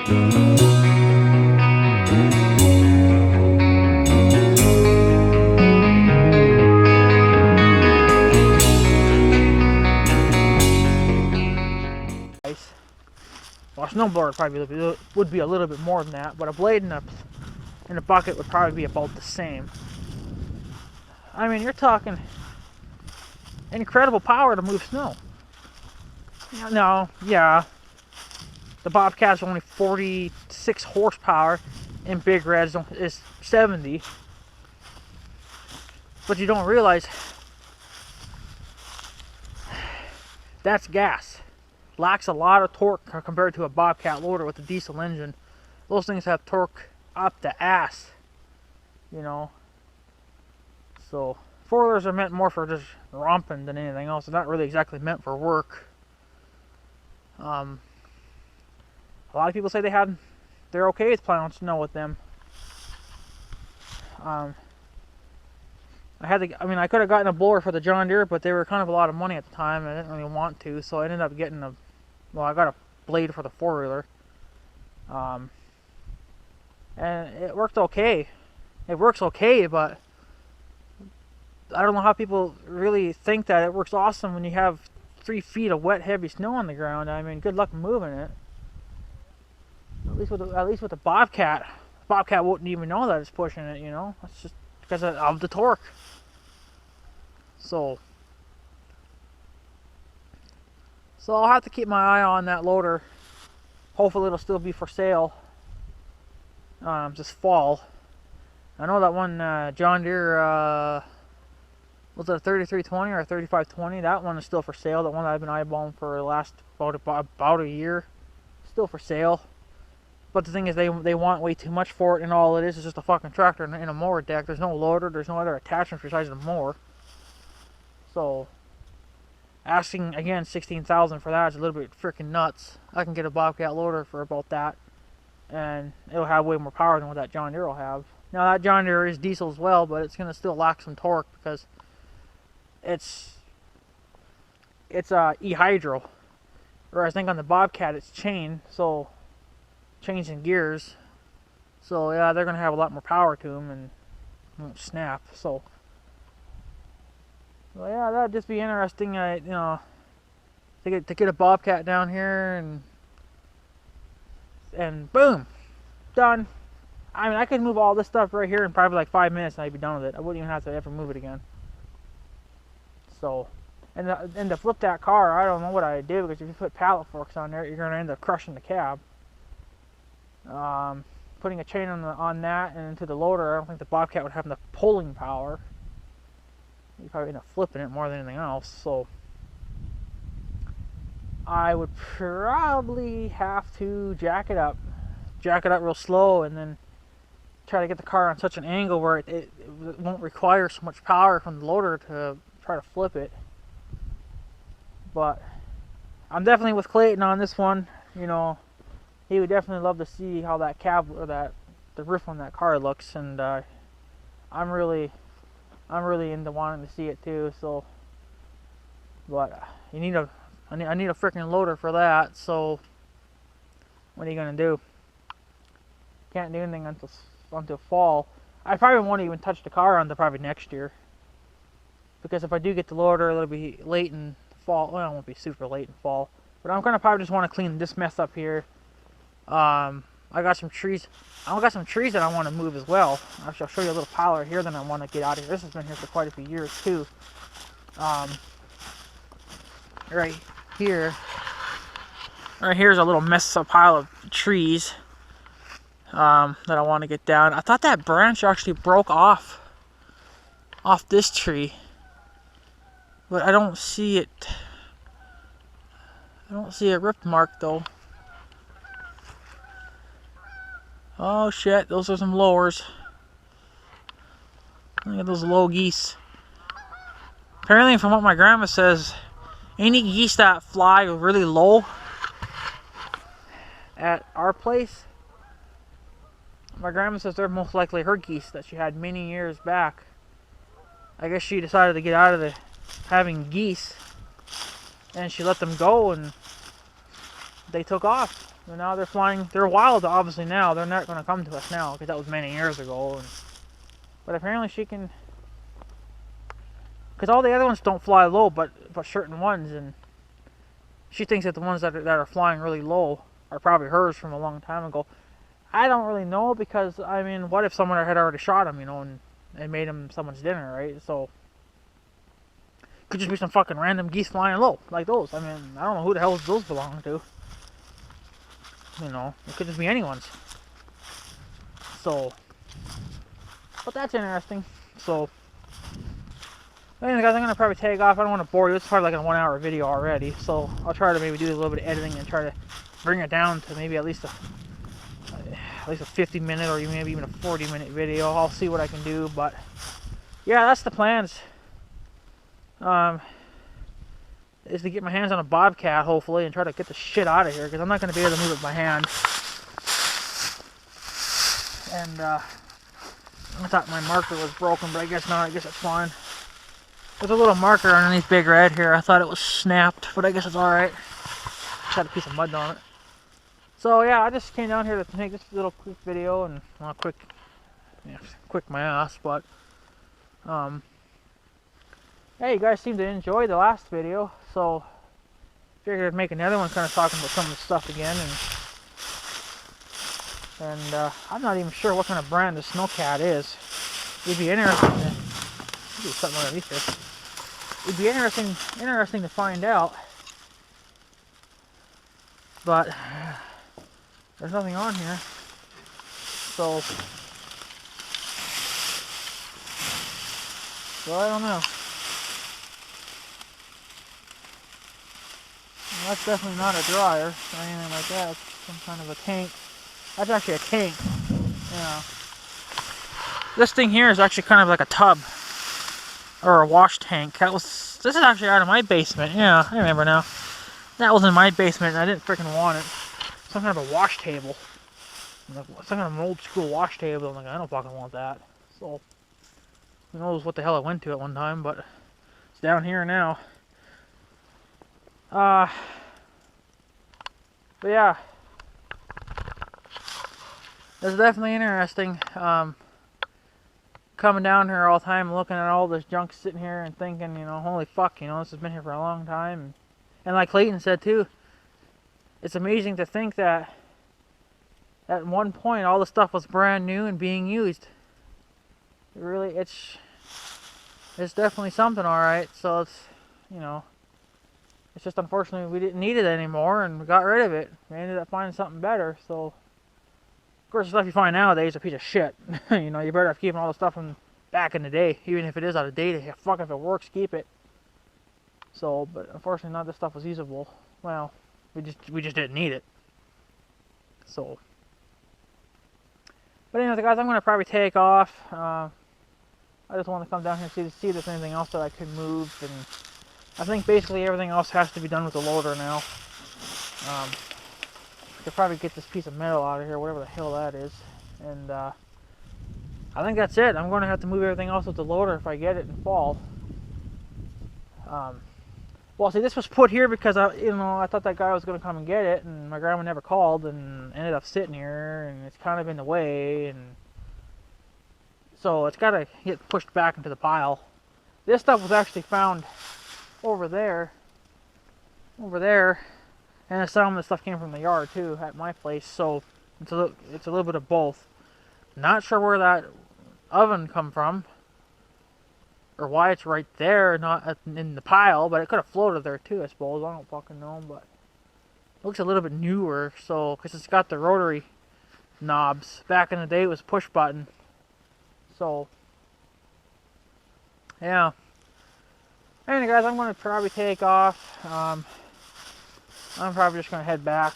Well, a snowblower probably would be a little bit more than that, but a blade in a bucket would probably be about the same. I mean, you're talking incredible power to move snow. No, yeah, the Bobcat's only 46 horsepower, and Big Red's is 70. But you don't realize that's gas. Lacks a lot of torque compared to a Bobcat loader with a diesel engine. Those things have torque up the ass, you know. So four-wheelers are meant more for just romping than anything else. They're not really exactly meant for work. A lot of people say they're okay with plowing snow with them. I could have gotten a blower for the John Deere, but they were kind of a lot of money at the time, and I didn't really want to, so I ended up getting I got a blade for the four-wheeler. And it worked okay. It works okay, but I don't know how people really think that it works awesome when you have 3 feet of wet, heavy snow on the ground. I mean, good luck moving it. At least with the Bobcat. Bobcat wouldn't even know that it's pushing it, you know. That's just because of the torque. So I'll have to keep my eye on that loader. Hopefully it'll still be for sale this fall. I know that one John Deere, was it a 3320 or a 3520? That one is still for sale. That one that I've been eyeballing for the last about a year. Still for sale. But the thing is, they want way too much for it, and all it is just a fucking tractor and a mower deck. There's no loader, there's no other attachments besides the mower. So asking again $16,000 for that is a little bit freaking nuts. I can get a Bobcat loader for about that, and it'll have way more power than what that John Deere will have. Now that John Deere is diesel as well, but it's gonna still lack some torque because it's e-hydro. Or I think on the Bobcat it's chain, so chains and gears. So yeah, they're gonna have a lot more power to them and won't snap. So well, yeah, that'd just be interesting. You know, to get a Bobcat down here and boom, done. I mean, I could move all this stuff right here in probably like 5 minutes and I'd be done with it. I wouldn't even have to ever move it again. So, and to flip that car, I don't know what I'd do, because if you put pallet forks on there, you're gonna end up crushing the cab. Putting a chain on that and into the loader, I don't think the Bobcat would have enough pulling power. You'd probably end up flipping it more than anything else. So I would probably have to jack it up real slow, and then try to get the car on such an angle where it won't require so much power from the loader to try to flip it. But I'm definitely with Clayton on this one. You know, he would definitely love to see how that cab or the roof on that car looks, and I'm really into wanting to see it too. So, but I need a freaking loader for that. So what are you gonna do? Can't do anything until fall. I probably won't even touch the car until probably next year, because if I do get the loader, it'll be late in fall. Well, it won't be super late in fall, but I'm gonna probably just want to clean this mess up here. I got some trees. I got some trees that I want to move as well. Actually, I'll show you a little pile right here that I want to get out of here. This has been here for quite a few years too. Right here's a little mess up pile of trees that I want to get down. I thought that branch actually broke off this tree, but I don't see it. I don't see a rip mark though. Oh shit, those are some lowers. Look at those low geese. Apparently, from what my grandma says, any geese that fly really low at our place, my grandma says they're most likely her geese that she had many years back. I guess she decided to get out of having geese, and she let them go, and they took off. So now they're flying. They're wild, obviously. Now they're not going to come to us now because that was many years ago. But apparently she can, because all the other ones don't fly low, but certain ones, and she thinks that the ones that are flying really low are probably hers from a long time ago. I don't really know, because I mean, what if someone had already shot him, you know, and made him someone's dinner, right? So could just be some fucking random geese flying low like those. I mean, I don't know who the hell those belong to. You know, it could just be anyone's. So, but that's interesting. So, anyway, guys, I'm gonna probably take off. I don't want to bore you. It's probably like a 1 hour video already. So I'll try to maybe do a little bit of editing and try to bring it down to maybe at least a 50-minute or maybe even a 40-minute video. I'll see what I can do. But yeah, that's the plans. Is to get my hands on a bobcat, hopefully, and try to get the shit out of here, because I'm not going to be able to move it with my hand. And I thought my marker was broken, but I guess not. I guess it's fine. There's a little marker underneath Big Red here. I thought it was snapped, but I guess it's alright. Just had a piece of mud on it. So yeah, I just came down here to make this little quick video, and well, quick my ass, but hey, you guys seem to enjoy the last video, so figured I'd make another one kind of talking about some of the stuff again. And I'm not even sure what kind of brand the snowcat is. It'd be interesting to do something underneath this. It'd be interesting to find out. But there's nothing on here. So I don't know. Well, that's definitely not a dryer or anything like that. It's some kind of a tank. That's actually a tank. Yeah. This thing here is actually kind of like a tub or a wash tank. This is actually out of my basement. Yeah, I remember now. That was in my basement, and I didn't freaking want it. Some kind of a wash table. Some kind of an old school wash table. I'm like, I don't fucking want that. So who knows what the hell I went to at one time, but it's down here now. But yeah, it's definitely interesting. Coming down here all the time, looking at all this junk sitting here and thinking, you know, holy fuck, you know, this has been here for a long time. And like Clayton said too, it's amazing to think that at one point all the stuff was brand new and being used. Really, it's definitely something, alright. So it's, you know, it's just unfortunately we didn't need it anymore and we got rid of it. We ended up finding something better. So of course the stuff you find nowadays is a piece of shit. You know, you better have keeping all the stuff from back in the day, even if it is out of date. Fuck, if it works, keep it. So, but unfortunately none of this stuff was usable. Well, we just didn't need it. So, but anyways, guys, I'm gonna probably take off. I just want to come down here and see if there's anything else that I could move, and I think basically everything else has to be done with the loader now. I could probably get this piece of metal out of here, whatever the hell that is, and I think that's it. I'm going to have to move everything else with the loader if I get it in fall. Well, see, this was put here because I thought that guy was going to come and get it, and my grandma never called, and ended up sitting here, and it's kind of in the way, and so it's got to get pushed back into the pile. This stuff was actually found over there, and some of the stuff came from the yard too at my place. So it's a little bit of both. Not sure where that oven come from, or why it's right there, not in the pile, but it could have floated there too, I suppose. I don't fucking know, but it looks a little bit newer, so, because it's got the rotary knobs. Back in the day it was push button. So yeah. Anyway, guys, I'm going to probably take off. I'm probably just going to head back.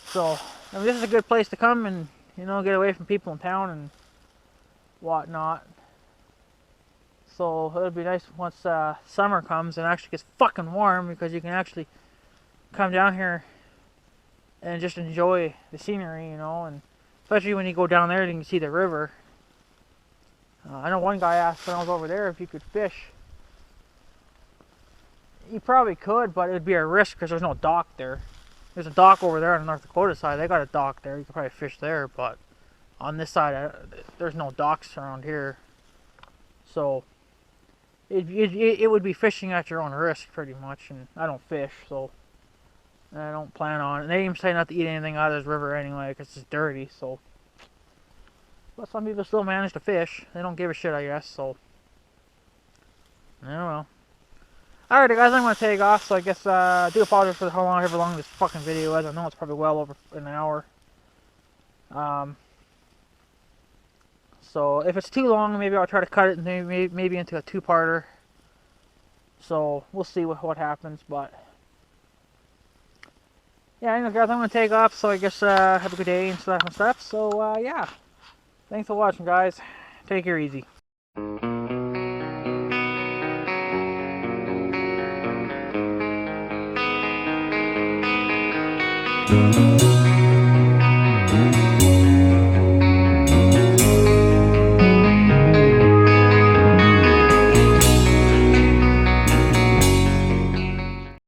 So, I mean, this is a good place to come and, you know, get away from people in town and whatnot. So, it'll be nice once summer comes and actually gets fucking warm, because you can actually come down here and just enjoy the scenery, you know, and especially when you go down there, you can see the river. I know one guy asked when I was over there if you could fish You probably could, but it would be a risk because there's no dock there. There's a dock over there on the North Dakota side. They got a dock there. You could probably fish there, but on this side, there's no docks around here. So it would be fishing at your own risk pretty much, and I don't fish, so I don't plan on it. And they even say not to eat anything out of this river anyway because it's dirty, so. But some people still manage to fish. They don't give a shit, I guess, so. I don't know. Alright guys, I'm going to take off, so I guess I do apologize for however long this fucking video is. I know it's probably well over an hour. So if it's too long, maybe I'll try to cut it maybe into a two-parter. So we'll see what happens, but yeah, anyways guys, I'm going to take off, so I guess have a good day and stuff. So yeah, thanks for watching guys. Take care easy. Thank you.